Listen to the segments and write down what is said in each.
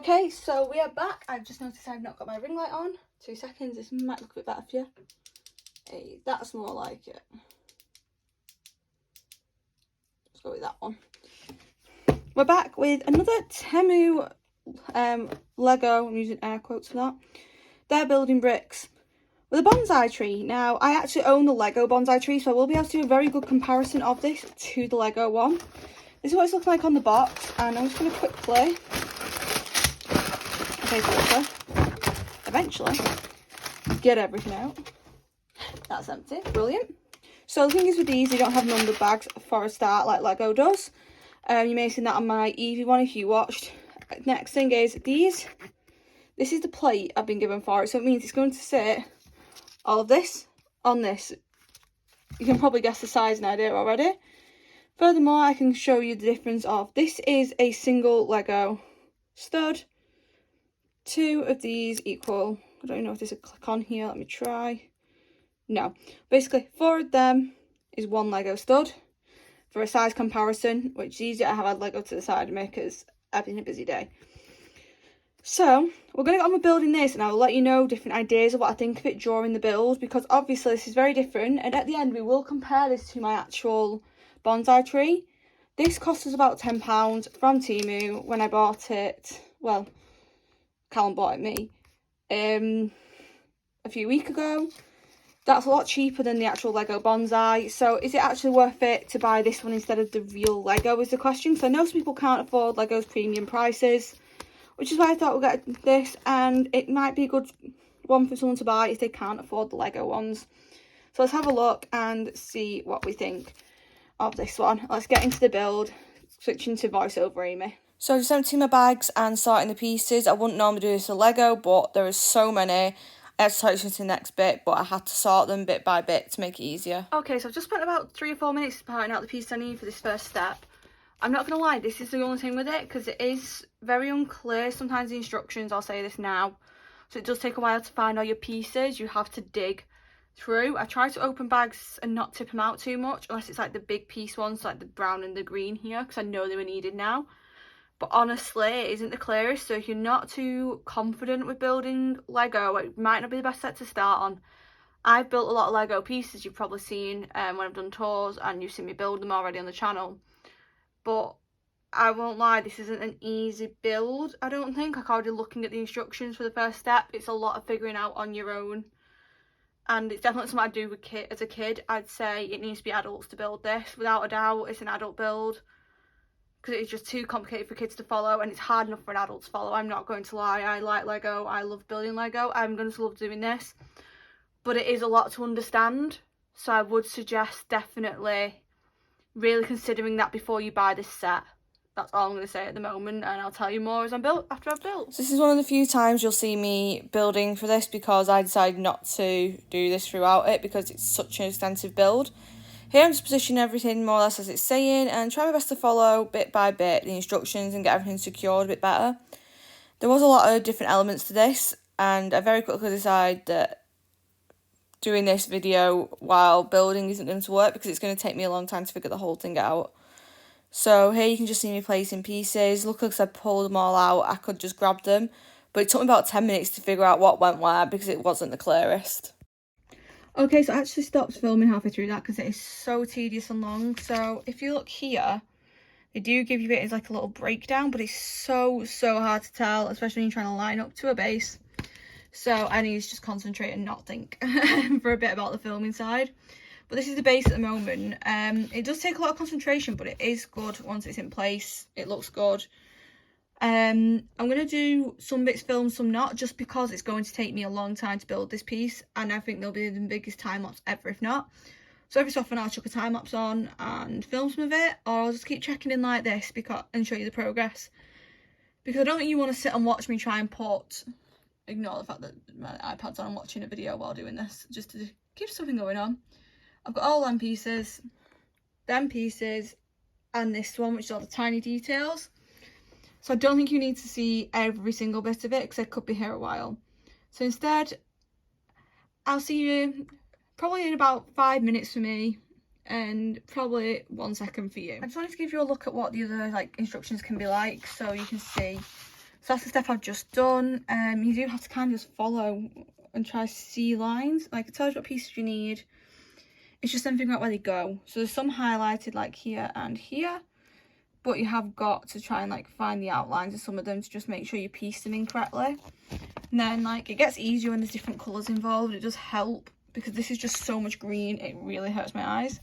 Okay, so we are back. I've just noticed I've not got my ring light on. 2 seconds, this might look a bit better for you. Hey, that's more like it. Let's go with that one. We're back with another Temu Lego, I'm using air quotes for that. They're building bricks with a bonsai tree. Now, I actually own the Lego bonsai tree, so I will be able to do a very good comparison of this to the Lego one. This is what it's looking like on the box, and I'm just going to quickly, eventually, get everything out. That's empty. Brilliant. So the thing is with these, they don't have numbered bags for a start like Lego does. You may have seen that on my Eevee one if you watched. Next thing is these. This is the plate I've been given for it, so it means it's going to sit all of this on this. You can probably guess the size and idea already. Furthermore, I can show you the difference of this is a single Lego stud. 2 of these equal, I don't know if there's a click on here, let me try. No, basically 4 of them is 1 Lego stud. For a size comparison, which is easier, I have had Lego to the side of me because I've been a busy day. So we're going to get on with building this, and I'll let you know different ideas of what I think of it during the build, because obviously this is very different, and at the end we will compare this to my actual bonsai tree. This cost us about £10 from Temu when I bought it. Well, Callum bought it me a few weeks ago. That's a lot cheaper than the actual Lego bonsai. So is it actually worth it to buy this one instead of the real Lego is the question. So I know some people can't afford Lego's premium prices, which is why I thought we'll get this, and it might be a good one for someone to buy if they can't afford the Lego ones. So let's have a look and see what we think of this one. Let's get into the build, switching to voiceover Aimee. So just emptying my bags and sorting the pieces. I wouldn't normally do this with Lego, but there is so many. I had to touch into the next bit, but I had to sort them bit by bit to make it easier. Okay, so I've just spent about 3 or 4 minutes parting out the pieces I need for this first step. I'm not going to lie, this is the only thing with it, because it is very unclear. Sometimes the instructions, I'll say this now, so it does take a while to find all your pieces. You have to dig through. I try to open bags and not tip them out too much, unless it's like the big piece ones, like the brown and the green here, because I know they were needed now. But honestly, it isn't the clearest, so if you're not too confident with building Lego, it might not be the best set to start on. I've built a lot of Lego pieces, you've probably seen when I've done tours, and you've seen me build them already on the channel. But I won't lie, this isn't an easy build, I don't think. Like, already looking at the instructions for the first step, it's a lot of figuring out on your own. And it's definitely something I'd do with as a kid. I'd say it needs to be adults to build this. Without a doubt, it's an adult build, because it's just too complicated for kids to follow, and it's hard enough for an adult to follow. I'm not going to lie, I like Lego, I love building Lego, I'm going to love doing this, but it is a lot to understand, so I would suggest definitely really considering that before you buy this set. That's all I'm going to say at the moment, and I'll tell you more as after I've built. So this is one of the few times you'll see me building for this, because I decided not to do this throughout it because it's such an extensive build. Here I'm just positioning everything more or less as it's saying, and try my best to follow bit by bit the instructions and get everything secured a bit better. There was a lot of different elements to this, and I very quickly decided that doing this video while building isn't going to work, because it's going to take me a long time to figure the whole thing out. So here you can just see me placing pieces. Luckily, because I pulled them all out, I could just grab them, but it took me about 10 minutes to figure out what went where because it wasn't the clearest. Okay, so I actually stopped filming halfway through that because it is so tedious and long. So if you look here, they do give you it as like a little breakdown, but it's so hard to tell, especially when you're trying to line up to a base. So I need to just concentrate and not think for a bit about the filming side. But this is the base at the moment. It does take a lot of concentration, but it is good once it's in place. It looks good. I'm going to do some bits filmed, some not, just because it's going to take me a long time to build this piece, and I think there'll be the biggest time lapse ever if not. So every so often I'll chuck a time lapse on and film some of it, or I'll just keep checking in like this and show you the progress, because I don't think you want to sit and watch me try and ignore the fact that my iPad's on and watching a video while doing this, just to keep something going on. I've got all them pieces, and this one, which is all the tiny details. So I don't think you need to see every single bit of it, because I could be here a while. So instead, I'll see you probably in about 5 minutes for me, and probably 1 second for you. I just wanted to give you a look at what the other instructions can be like, so you can see So that's the step I've just done. You do have to kind of just follow and try to see lines. Like, it tells you what pieces you need. It's just then figuring out where they go. So there's some highlighted like here and here, but you have got to try and like find the outlines of some of them to just make sure you piece them in correctly. And then like it gets easier when there's different colours involved. It does help because this is just so much green, it really hurts my eyes.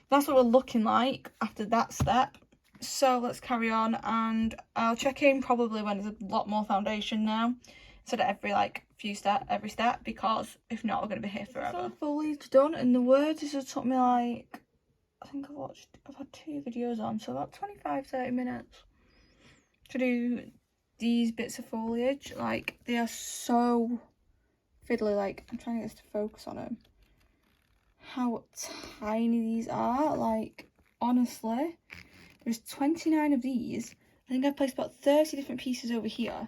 That's what we're looking like after that step. So let's carry on, and I'll check in probably when there's a lot more foundation now, instead of every step, because if not, we're going to be here forever. So the foliage done, and the words, this has took me like, I think I've had 2 videos on, so about 25-30 minutes to do these bits of foliage. Like, they are so fiddly. Like, I'm trying to get this to focus on them. How tiny these are. Like, honestly, there's 29 of these. I think I've placed about 30 different pieces over here.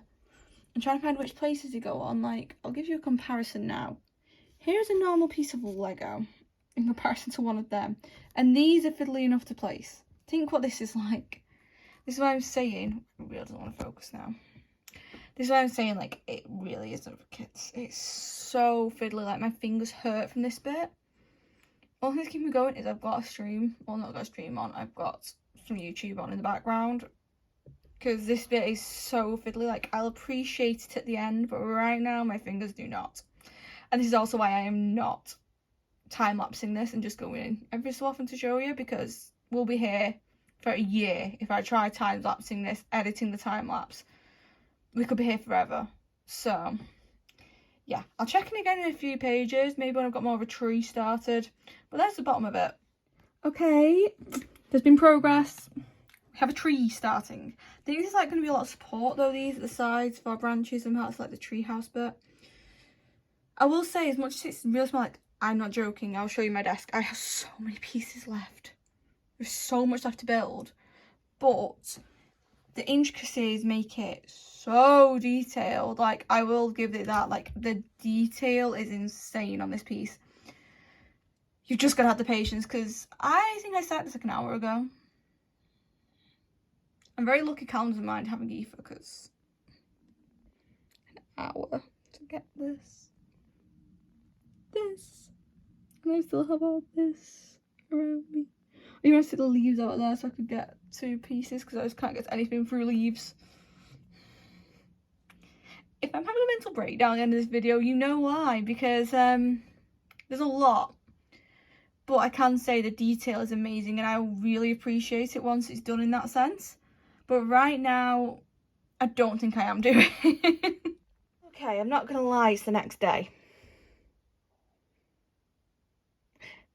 I'm trying to find which places they go on. Like, I'll give you a comparison now. Here's a normal piece of Lego in comparison to one of them, and these are fiddly enough to place. Think what this is like. This is what I'm saying. It really doesn't want to focus now. This is what I'm saying, like, it really isn't for kids. It's so fiddly. Like, my fingers hurt from this bit. Only thing that's keeping me going is I've got a stream. Well, not got a stream on. I've got some YouTube on in the background, because this bit is so fiddly. Like, I'll appreciate it at the end, but right now my fingers do not. And this is also why I am not time-lapsing this and just going in every so often to show you, because we'll be here for a year if I try time-lapsing this, editing the time-lapse. We could be here forever. So yeah, I'll check in again in a few pages, maybe when I've got more of a tree started, but that's the bottom of it. Okay, there's been progress. We have a tree starting. I think there's like going to be a lot of support though, these at the sides for our branches, and that's like the tree house bit. I will say, as much as it's really small, like, I'm not joking, I'll show you my desk. I have so many pieces left. There's so much left to build, but the intricacies make it so detailed. Like, I will give it that. Like, the detail is insane on this piece. You've just got to have the patience, because I think I started this like an hour ago. I'm very lucky Callum's in mind having Aoife, because an hour to get this. And I still have all this around me. I even see the leaves out there so I could get 2 pieces, because I just can't get anything through leaves. If I'm having a mental breakdown at the end of this video, you know why, because there's a lot. But I can say the detail is amazing, and I really appreciate it once it's done in that sense. But right now, I don't think I am doing it. Okay, I'm not going to lie, it's the next day.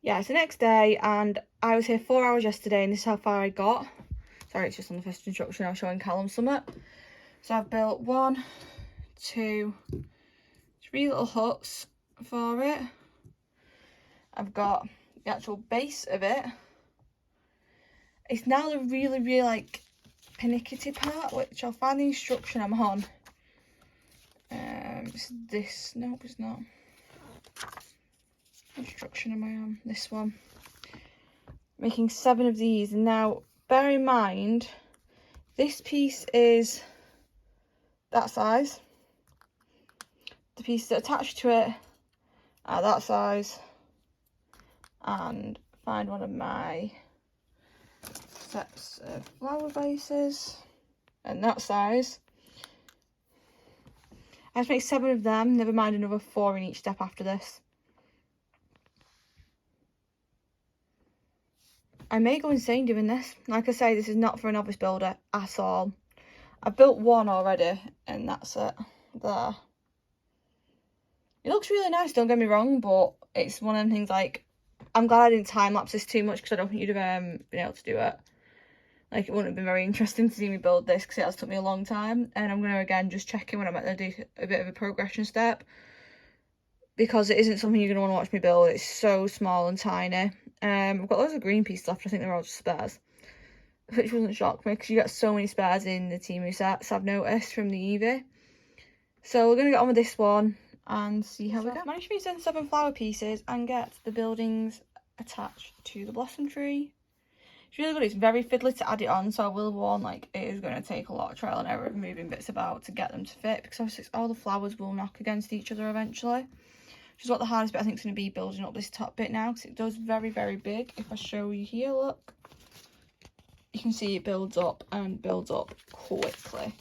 Yeah, it's the next day, and I was here 4 hours yesterday, and this is how far I got. Sorry, it's just on the first instruction. I was showing Callum something. So I've built 1, 2, 3 little huts for it. I've got the actual base of it. It's now the really, really, like, panicky part, which I'll find the instruction I'm on. It's this. Nope, it's not. Instruction am I on? This one. Making 7 of these, and now bear in mind this piece is that size. The pieces that attach to it are that size, and find one of my sets of flower vases and that size. I have to make 7 of them, never mind another 4 in each step after this. I may go insane doing this. Like I say, this is not for a novice builder at all. I've built 1 already, and that's it. There. It looks really nice, don't get me wrong, but it's one of them things, like, I'm glad I didn't time-lapse this too much, because I don't think you'd have been able to do it. Like, it wouldn't have been very interesting to see me build this, because it has took me a long time. And I'm going to, again, just check in when I'm at do a bit of a progression step, because it isn't something you're going to want to watch me build. It's so small and tiny. I've got loads of green pieces left. I think they're all just spares, which doesn't shock me, because you get so many spares in the Temu sets, I've noticed, from the Eevee. So we're going to get on with this one and see how we go. I managed to use 7 flower pieces and get the buildings attached to the blossom tree. It's really good. It's very fiddly to add it on, so I will warn, like, it is going to take a lot of trial and error of moving bits about to get them to fit, because obviously all the flowers will knock against each other eventually, which is what the hardest bit I think is going to be, building up this top bit now, because it does very, very big. If I show you here, look, you can see it builds up and builds up quickly,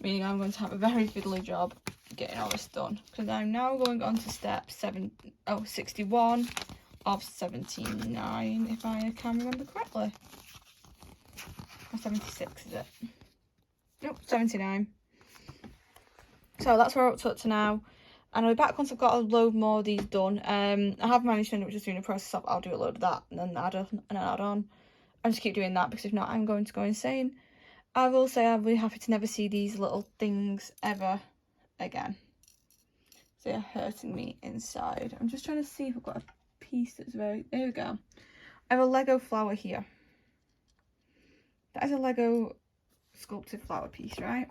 meaning I'm going to have a very fiddly job getting all this done, because I'm now going on to step 61 of 79, if I can remember correctly. Or 76 is it? Nope, 79. So that's where I'm up to now, and I'll be back once I've got a load more of these done. I have managed to end up just doing a process of, I'll do a load of that and then add on and just keep doing that, because if not I'm going to go insane. I will say I'm really happy to never see these little things ever again. They're hurting me inside. I'm just trying to see if I've got a piece that's very... There we go. I have a Lego flower here. That is a Lego sculpted flower piece, right?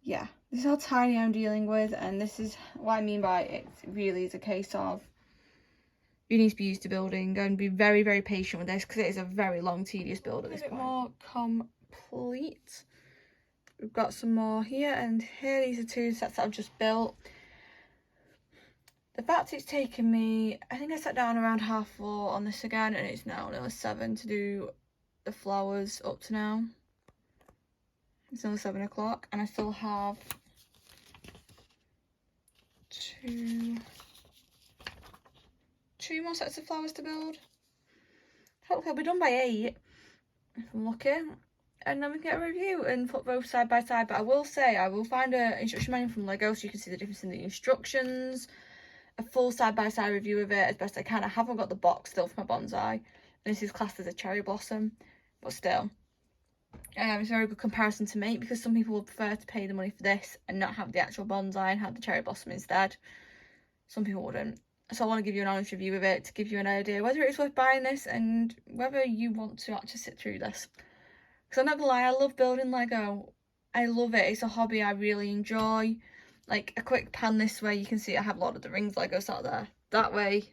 Yeah. This is how tiny I'm dealing with, and this is what I mean by it really is a case of you need to be used to building and be very, very patient with this, because it is a very long, tedious build at this point. A bit more complete. We've got some more here and here. These are 2 sets that I've just built. The fact it's taken me, I think I sat down around 4:30 on this again, and it's now nearly 7 to do the flowers up to now. It's nearly 7 o'clock, and I still have 2 more sets of flowers to build. Hopefully I'll be done by 8 if I'm lucky, and then we can get a review and put both side by side. But I will say I will find an instruction manual from Lego so you can see the difference in the instructions, a full side by side review of it as best I can. I haven't got the box still for my bonsai, and this is classed as a cherry blossom, but still it's a very good comparison to make, because some people would prefer to pay the money for this and not have the actual bonsai and have the cherry blossom instead. Some people wouldn't. So I want to give you an honest review of it to give you an idea whether it's worth buying this and whether you want to actually sit through this. Because I'm not gonna lie, I love building Lego. I love it. It's a hobby I really enjoy. Like, a quick pan this way, you can see I have Lord of the Rings Legos out there. That way,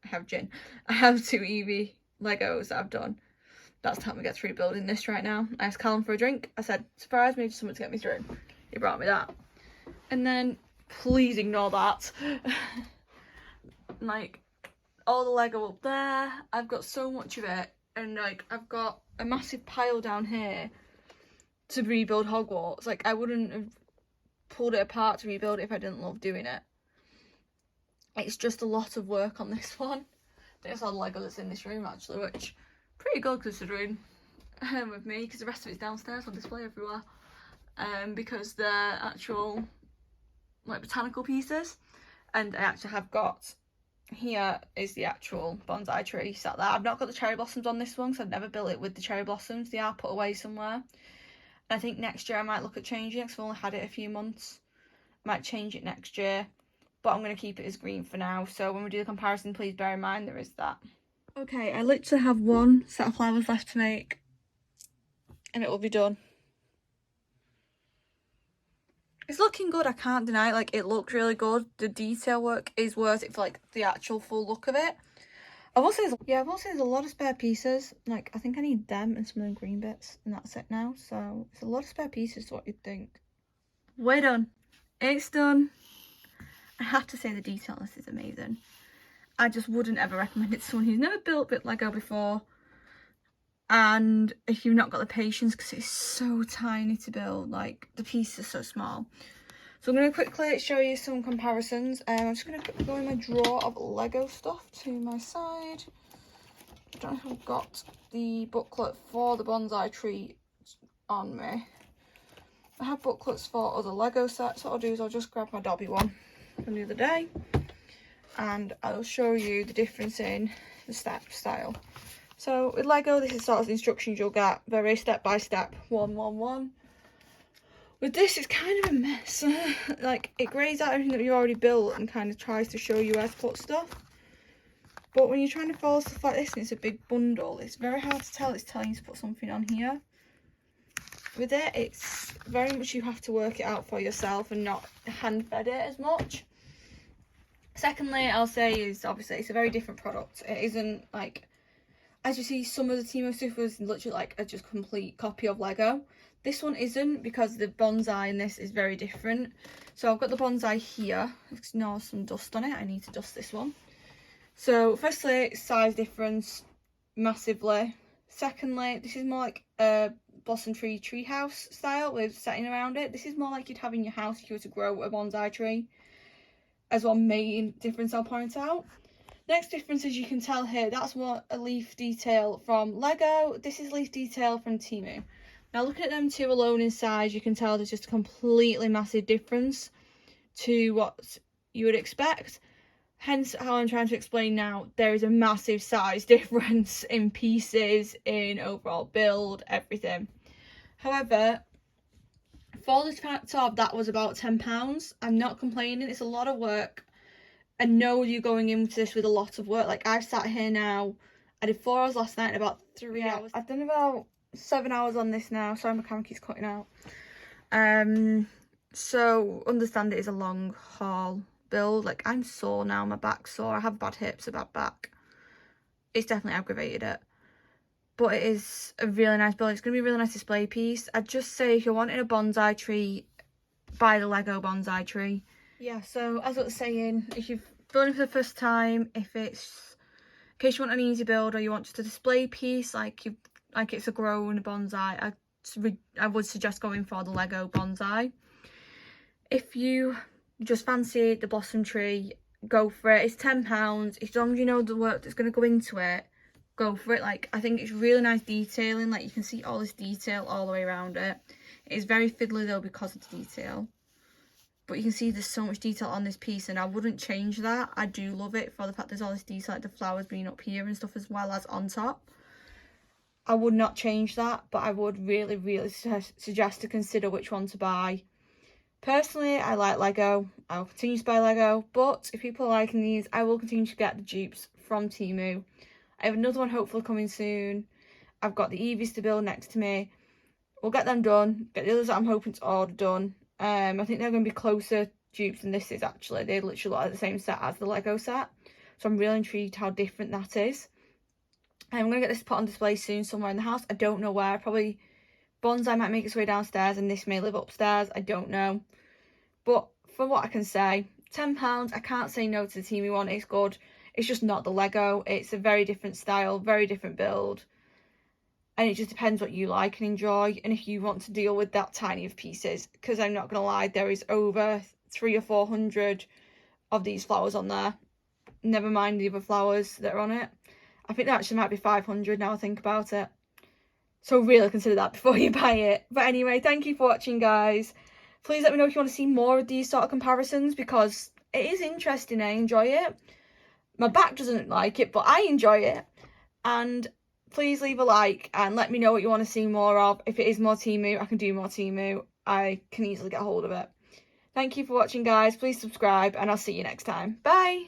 I have Jin. I have 2 Eevee Legos that I've done. That's how we get through building this right now. I asked Callum for a drink. I said, surprise me, just something to get me through. He brought me that. And then, please ignore that. Like, all the Lego up there, I've got so much of it, and like I've got a massive pile down here to rebuild Hogwarts. Like, I wouldn't have pulled it apart to rebuild it if I didn't love doing it. It's just a lot of work on this one. I think it's all the Lego that's in this room actually, which pretty good considering with me, because the rest of it's downstairs on display everywhere, because they're actual like botanical pieces. And I actually have got, here is the actual bonsai tree sat there. I've not got the cherry blossoms on this one because I've never built it with the cherry blossoms. They are put away somewhere. And I think next year I might look at changing it because I've only had it a few months. I might change it next year, but I'm going to keep it as green for now. So when we do the comparison, please bear in mind there is that. Okay, I literally have 1 set of flowers left to make and it will be done. It's looking good, I can't deny it. Like, it looks really good. The detail work is worth it for like the actual full look of it. I will say there's a lot of spare pieces. Like, I think I need them and some of the green bits, and that's it now. So it's a lot of spare pieces to what you'd think. We're done. It's done. I have to say the detail on this is amazing. I just wouldn't ever recommend it to someone who's never built bit Lego before, and if you've not got the patience, because it's so tiny to build, like the pieces are so small. So I'm going to quickly show you some comparisons. I'm just going to go in my drawer of Lego stuff to my side. I don't know if I've got the booklet for the bonsai tree on me. I have booklets for other Lego sets. What I'll do is I'll just grab my Dobby one from the other day, and I'll show you the difference in the style. So with Lego, this is sort of the instructions you'll get, very step by step, 1, 1, 1. With this, it's kind of a mess. Like, it grays out everything that you already built and kind of tries to show you where to put stuff. But when you're trying to follow stuff like this and it's a big bundle, it's very hard to tell it's telling you to put something on here. With it, it's very much you have to work it out for yourself and not hand fed it as much. Secondly, I'll say is obviously it's a very different product. It isn't like, as you see, some of the Temu stuff was literally like a just complete copy of Lego. This one isn't, because the bonsai in this is very different. So I've got the bonsai here. Ignore some dust on it. I need to dust this one. So firstly, size difference massively. Secondly, this is more like a blossom tree treehouse style with setting around it. This is more like you'd have in your house if you were to grow a bonsai tree. As one main difference I'll point out. Next difference, as you can tell here, that's what a leaf detail from Lego. This is leaf detail from Temu. Now looking at them two alone in size, you can tell there's just a completely massive difference to what you would expect. Hence how I'm trying to explain now, there is a massive size difference in pieces, in overall build, everything. However, for this top, that was about £10. I'm not complaining, it's a lot of work. I know you're going into this with a lot of work. Like, I've sat here now, I did 4 hours last night and about 3 hours. I've done about 7 hours on this now. Sorry, my camera keeps cutting out. So understand it is a long haul build. Like, I'm sore now, my back's sore. I have bad hips, a bad back. It's definitely aggravated it. But it is a really nice build. It's going to be a really nice display piece. I'd just say if you're wanting a bonsai tree, buy the Lego bonsai tree. Yeah, so as I was saying, if you're building for the first time, if it's in case you want an easy build or you want just a display piece, like it's a grown bonsai, I would suggest going for the Lego bonsai. If you just fancy the blossom tree, go for it. It's £10. As long as you know the work that's going to go into it, go for it. Like, I think it's really nice detailing. Like, you can see all this detail all the way around it. It is very fiddly though because of the detail. But you can see there's so much detail on this piece, and I wouldn't change that. I do love it for the fact there's all this detail, like the flowers being up here and stuff, as well as on top. I would not change that, but I would really, really suggest to consider which one to buy. Personally, I like Lego. I'll continue to buy Lego, but if people are liking these, I will continue to get the dupes from Temu. I have another one hopefully coming soon. I've got the Eevees to build next to me. We'll get them done. Get the others that I'm hoping to order done. I think they're going to be closer dupes than this is actually. They literally look like the same set as the Lego set. So I'm really intrigued how different that is. I'm going to get this put on display soon somewhere in the house. I don't know where. Probably Bonsai might make its way downstairs and this may live upstairs. I don't know. But for what I can say, £10, I can't say no to the Temu one. It's good. It's just not the Lego. It's a very different style, very different build. And it just depends what you like and enjoy, and if you want to deal with that tiny of pieces. Because I'm not going to lie, there is over 300 or 400 of these flowers on there. Never mind the other flowers that are on it. I think there actually might be 500 now I think about it. So really consider that before you buy it. But anyway, thank you for watching, guys. Please let me know if you want to see more of these sort of comparisons, because it is interesting. I enjoy it. My back doesn't like it, but I enjoy it. And please leave a like and let me know what you want to see more of. If it is more Temu, I can do more Temu. I can easily get hold of it. Thank you for watching, guys. Please subscribe and I'll see you next time. Bye!